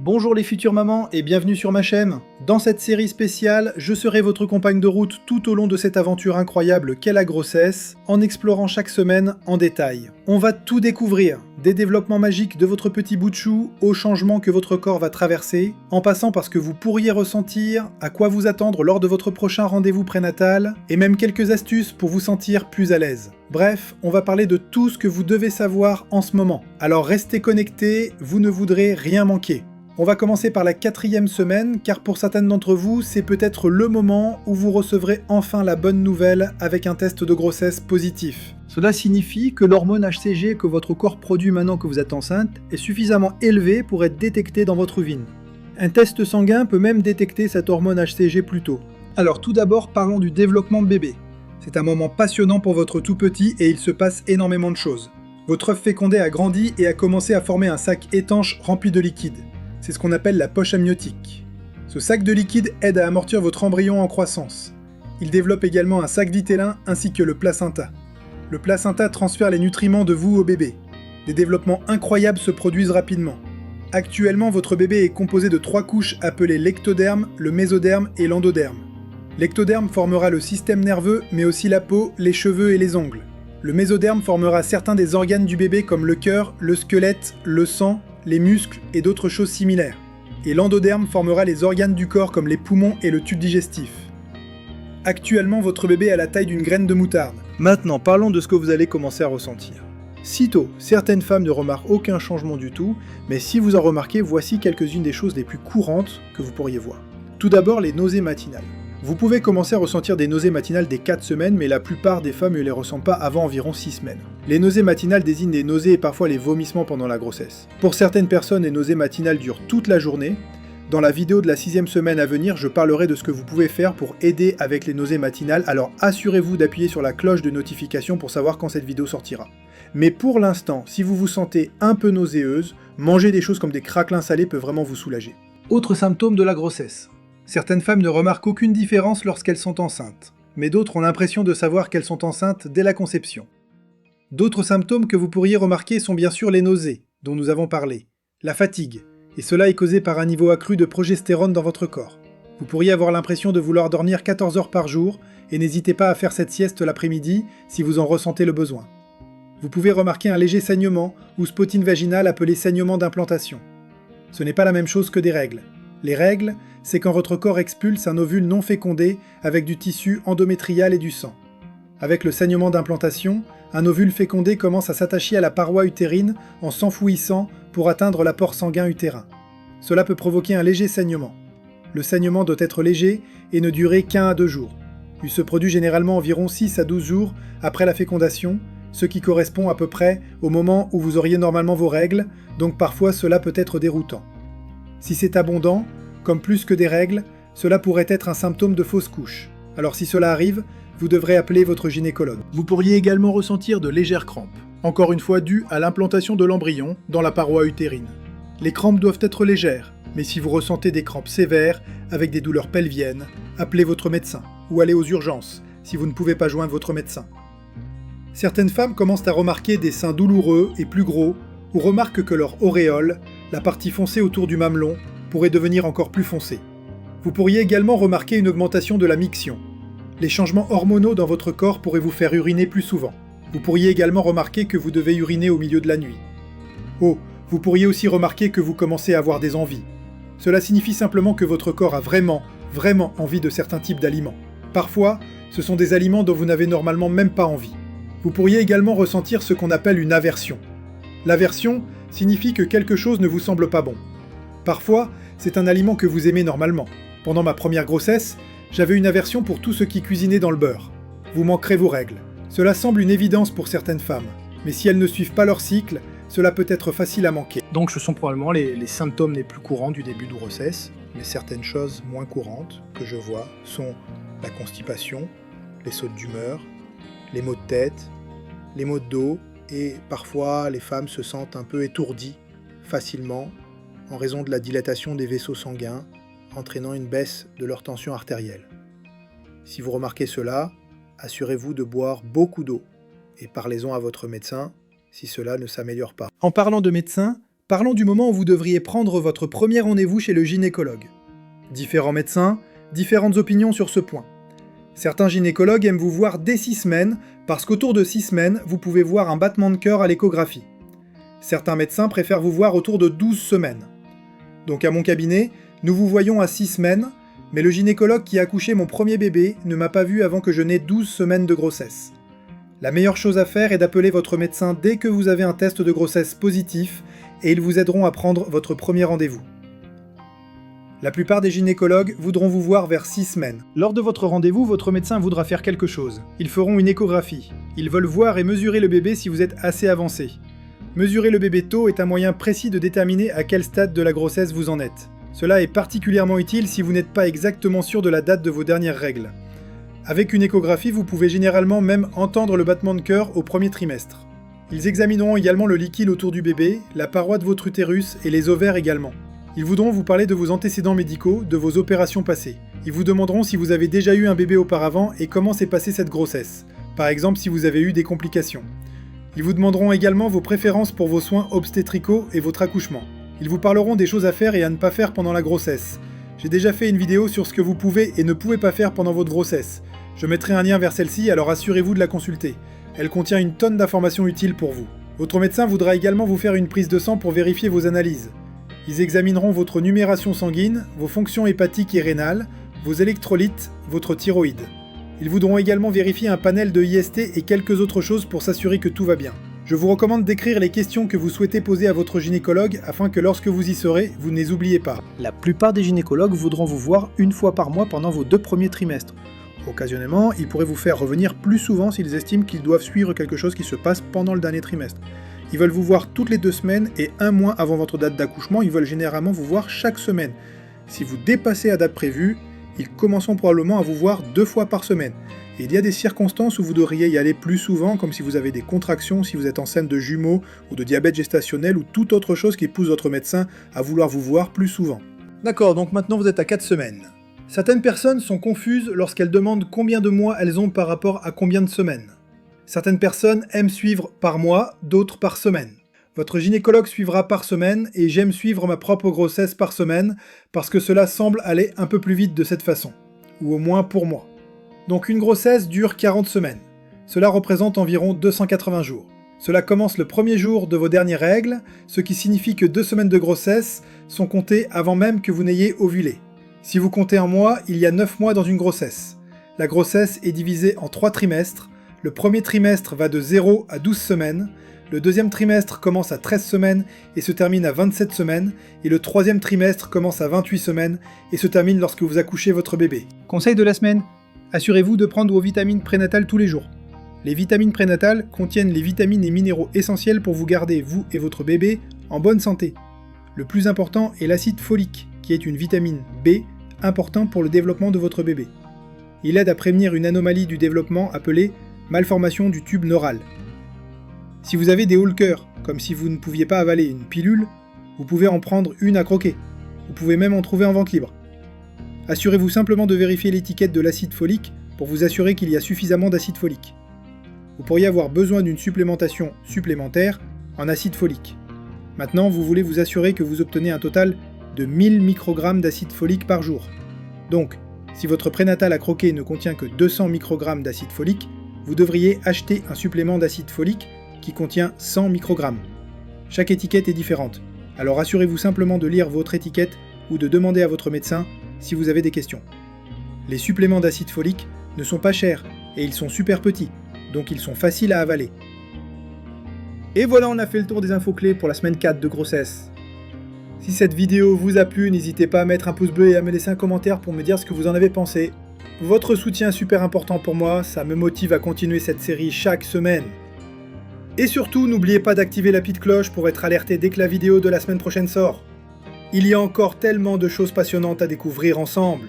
Bonjour les futures mamans et bienvenue sur ma chaîne. Dans cette série spéciale, je serai votre compagne de route tout au long de cette aventure incroyable qu'est la grossesse, en explorant chaque semaine en détail. On va tout découvrir, des développements magiques de votre petit bout de chou aux changements que votre corps va traverser, en passant par ce que vous pourriez ressentir, à quoi vous attendre lors de votre prochain rendez-vous prénatal, et même quelques astuces pour vous sentir plus à l'aise. Bref, on va parler de tout ce que vous devez savoir en ce moment. Alors restez connectés, vous ne voudrez rien manquer. On va commencer par la 4e semaine, car pour certaines d'entre vous, c'est peut-être le moment où vous recevrez enfin la bonne nouvelle avec un test de grossesse positif. Cela signifie que l'hormone HCG que votre corps produit maintenant que vous êtes enceinte est suffisamment élevée pour être détectée dans votre urine. Un test sanguin peut même détecter cette hormone HCG plus tôt. Alors tout d'abord, parlons du développement de bébé. C'est un moment passionnant pour votre tout petit et il se passe énormément de choses. Votre œuf fécondé a grandi et a commencé à former un sac étanche rempli de liquide. C'est ce qu'on appelle la poche amniotique. Ce sac de liquide aide à amortir votre embryon en croissance. Il développe également un sac vitellin ainsi que le placenta. Le placenta transfère les nutriments de vous au bébé. Des développements incroyables se produisent rapidement. Actuellement, votre bébé est composé de 3 couches appelées l'ectoderme, le mésoderme et l'endoderme. L'ectoderme formera le système nerveux, mais aussi la peau, les cheveux et les ongles. Le mésoderme formera certains des organes du bébé comme le cœur, le squelette, le sang, les muscles et d'autres choses similaires. Et l'endoderme formera les organes du corps comme les poumons et le tube digestif. Actuellement, votre bébé a la taille d'une graine de moutarde. Maintenant, parlons de ce que vous allez commencer à ressentir. Sitôt, certaines femmes ne remarquent aucun changement du tout, mais si vous en remarquez, voici quelques-unes des choses les plus courantes que vous pourriez voir. Tout d'abord, les nausées matinales. Vous pouvez commencer à ressentir des nausées matinales dès 4 semaines, mais la plupart des femmes ne les ressentent pas avant environ 6 semaines. Les nausées matinales désignent des nausées et parfois les vomissements pendant la grossesse. Pour certaines personnes, les nausées matinales durent toute la journée. Dans la vidéo de la 6e semaine à venir, je parlerai de ce que vous pouvez faire pour aider avec les nausées matinales, alors assurez-vous d'appuyer sur la cloche de notification pour savoir quand cette vidéo sortira. Mais pour l'instant, si vous vous sentez un peu nauséeuse, manger des choses comme des craquelins salés peut vraiment vous soulager. Autre symptôme de la grossesse. Certaines femmes ne remarquent aucune différence lorsqu'elles sont enceintes, mais d'autres ont l'impression de savoir qu'elles sont enceintes dès la conception. D'autres symptômes que vous pourriez remarquer sont bien sûr les nausées, dont nous avons parlé, la fatigue, et cela est causé par un niveau accru de progestérone dans votre corps. Vous pourriez avoir l'impression de vouloir dormir 14 heures par jour, et n'hésitez pas à faire cette sieste l'après-midi si vous en ressentez le besoin. Vous pouvez remarquer un léger saignement ou spotting vaginal appelé saignement d'implantation. Ce n'est pas la même chose que des règles. Les règles, c'est quand votre corps expulse un ovule non fécondé avec du tissu endométrial et du sang. Avec le saignement d'implantation, un ovule fécondé commence à s'attacher à la paroi utérine en s'enfouissant pour atteindre l'apport sanguin utérin. Cela peut provoquer un léger saignement. Le saignement doit être léger et ne durer qu'1 à 2 jours. Il se produit généralement environ 6 à 12 jours après la fécondation, ce qui correspond à peu près au moment où vous auriez normalement vos règles, donc parfois cela peut être déroutant. Si c'est abondant, comme plus que des règles, cela pourrait être un symptôme de fausse couche. Alors si cela arrive, vous devrez appeler votre gynécologue. Vous pourriez également ressentir de légères crampes, encore une fois dues à l'implantation de l'embryon dans la paroi utérine. Les crampes doivent être légères, mais si vous ressentez des crampes sévères avec des douleurs pelviennes, appelez votre médecin ou allez aux urgences si vous ne pouvez pas joindre votre médecin. Certaines femmes commencent à remarquer des seins douloureux et plus gros ou remarquent que leur auréole, la partie foncée autour du mamelon, pourrait devenir encore plus foncée. Vous pourriez également remarquer une augmentation de la miction. Les changements hormonaux dans votre corps pourraient vous faire uriner plus souvent. Vous pourriez également remarquer que vous devez uriner au milieu de la nuit. Oh, vous pourriez aussi remarquer que vous commencez à avoir des envies. Cela signifie simplement que votre corps a vraiment envie de certains types d'aliments. Parfois, ce sont des aliments dont vous n'avez normalement même pas envie. Vous pourriez également ressentir ce qu'on appelle une aversion. L'aversion signifie que quelque chose ne vous semble pas bon. Parfois, c'est un aliment que vous aimez normalement. Pendant ma première grossesse, j'avais une aversion pour tout ce qui cuisinait dans le beurre. Vous manquerez vos règles. Cela semble une évidence pour certaines femmes, mais si elles ne suivent pas leur cycle, cela peut être facile à manquer. Donc ce sont probablement les symptômes les plus courants du début de grossesse, mais certaines choses moins courantes que je vois sont la constipation, les sautes d'humeur, les maux de tête, les maux de dos, et parfois les femmes se sentent un peu étourdies facilement en raison de la dilatation des vaisseaux sanguins, entraînant une baisse de leur tension artérielle. Si vous remarquez cela, assurez-vous de boire beaucoup d'eau et parlez-en à votre médecin si cela ne s'améliore pas. En parlant de médecin, Parlons du moment où vous devriez prendre votre premier rendez-vous chez le gynécologue. Différents médecins, différentes opinions sur ce point. Certains gynécologues aiment vous voir dès 6 semaines, parce qu'autour de 6 semaines, vous pouvez voir un battement de cœur à l'échographie. Certains médecins préfèrent vous voir autour de 12 semaines. Donc à mon cabinet, nous vous voyons à 6 semaines, mais le gynécologue qui a accouché mon premier bébé ne m'a pas vu avant que je n'ai 12 semaines de grossesse. La meilleure chose à faire est d'appeler votre médecin dès que vous avez un test de grossesse positif, et ils vous aideront à prendre votre premier rendez-vous. La plupart des gynécologues voudront vous voir vers 6 semaines. Lors de votre rendez-vous, votre médecin voudra faire quelque chose. Ils feront une échographie. Ils veulent voir et mesurer le bébé si vous êtes assez avancé. Mesurer le bébé tôt est un moyen précis de déterminer à quel stade de la grossesse vous en êtes. Cela est particulièrement utile si vous n'êtes pas exactement sûr de la date de vos dernières règles. Avec une échographie, vous pouvez généralement même entendre le battement de cœur au premier trimestre. Ils examineront également le liquide autour du bébé, la paroi de votre utérus et les ovaires également. Ils voudront vous parler de vos antécédents médicaux, de vos opérations passées. Ils vous demanderont si vous avez déjà eu un bébé auparavant et comment s'est passée cette grossesse. Par exemple si vous avez eu des complications. Ils vous demanderont également vos préférences pour vos soins obstétricaux et votre accouchement. Ils vous parleront des choses à faire et à ne pas faire pendant la grossesse. J'ai déjà fait une vidéo sur ce que vous pouvez et ne pouvez pas faire pendant votre grossesse. Je mettrai un lien vers celle-ci, alors assurez-vous de la consulter. Elle contient une tonne d'informations utiles pour vous. Votre médecin voudra également vous faire une prise de sang pour vérifier vos analyses. Ils examineront votre numération sanguine, vos fonctions hépatiques et rénales, vos électrolytes, votre thyroïde. Ils voudront également vérifier un panel de IST et quelques autres choses pour s'assurer que tout va bien. Je vous recommande d'écrire les questions que vous souhaitez poser à votre gynécologue afin que lorsque vous y serez, vous ne les oubliez pas. La plupart des gynécologues voudront vous voir une fois par mois pendant vos 2 premiers trimestres. Occasionnellement, ils pourraient vous faire revenir plus souvent s'ils estiment qu'ils doivent suivre quelque chose qui se passe pendant le dernier trimestre. Ils veulent vous voir toutes les 2 semaines et 1 mois avant votre date d'accouchement, ils veulent généralement vous voir chaque semaine. Si vous dépassez la date prévue, ils commenceront probablement à vous voir 2 fois par semaine. Et il y a des circonstances où vous devriez y aller plus souvent, comme si vous avez des contractions, si vous êtes enceinte de jumeaux ou de diabète gestationnel ou toute autre chose qui pousse votre médecin à vouloir vous voir plus souvent. D'accord, donc maintenant vous êtes à 4 semaines. Certaines personnes sont confuses lorsqu'elles demandent combien de mois elles ont par rapport à combien de semaines. Certaines personnes aiment suivre par mois, d'autres par semaine. Votre gynécologue suivra par semaine et j'aime suivre ma propre grossesse par semaine parce que cela semble aller un peu plus vite de cette façon. Ou au moins pour moi. Donc une grossesse dure 40 semaines. Cela représente environ 280 jours. Cela commence le premier jour de vos dernières règles, ce qui signifie que 2 semaines de grossesse sont comptées avant même que vous n'ayez ovulé. Si vous comptez en mois, il y a 9 mois dans une grossesse. La grossesse est divisée en 3 trimestres. Le premier trimestre va de 0 à 12 semaines, le deuxième trimestre commence à 13 semaines et se termine à 27 semaines, et le troisième trimestre commence à 28 semaines et se termine lorsque vous accouchez votre bébé. Conseil de la semaine, assurez-vous de prendre vos vitamines prénatales tous les jours. Les vitamines prénatales contiennent les vitamines et minéraux essentiels pour vous garder, vous et votre bébé, en bonne santé. Le plus important est l'acide folique, qui est une vitamine B important pour le développement de votre bébé. Il aide à prévenir une anomalie du développement appelée malformation du tube neural. Si vous avez des hauts le cœur, comme si vous ne pouviez pas avaler une pilule, vous pouvez en prendre une à croquer. Vous pouvez même en trouver en vente libre. Assurez-vous simplement de vérifier l'étiquette de l'acide folique pour vous assurer qu'il y a suffisamment d'acide folique. Vous pourriez avoir besoin d'une supplémentation supplémentaire en acide folique. Maintenant, vous voulez vous assurer que vous obtenez un total de 1000 microgrammes d'acide folique par jour. Donc, si votre prénatal à croquer ne contient que 200 microgrammes d'acide folique, vous devriez acheter un supplément d'acide folique qui contient 100 microgrammes. Chaque étiquette est différente, alors assurez-vous simplement de lire votre étiquette ou de demander à votre médecin si vous avez des questions. Les suppléments d'acide folique ne sont pas chers et ils sont super petits, donc ils sont faciles à avaler. Et voilà, on a fait le tour des infos clés pour la semaine 4 de grossesse. Si cette vidéo vous a plu, n'hésitez pas à mettre un pouce bleu et à me laisser un commentaire pour me dire ce que vous en avez pensé. Votre soutien est super important pour moi, ça me motive à continuer cette série chaque semaine. Et surtout, n'oubliez pas d'activer la petite cloche pour être alerté dès que la vidéo de la semaine prochaine sort. Il y a encore tellement de choses passionnantes à découvrir ensemble.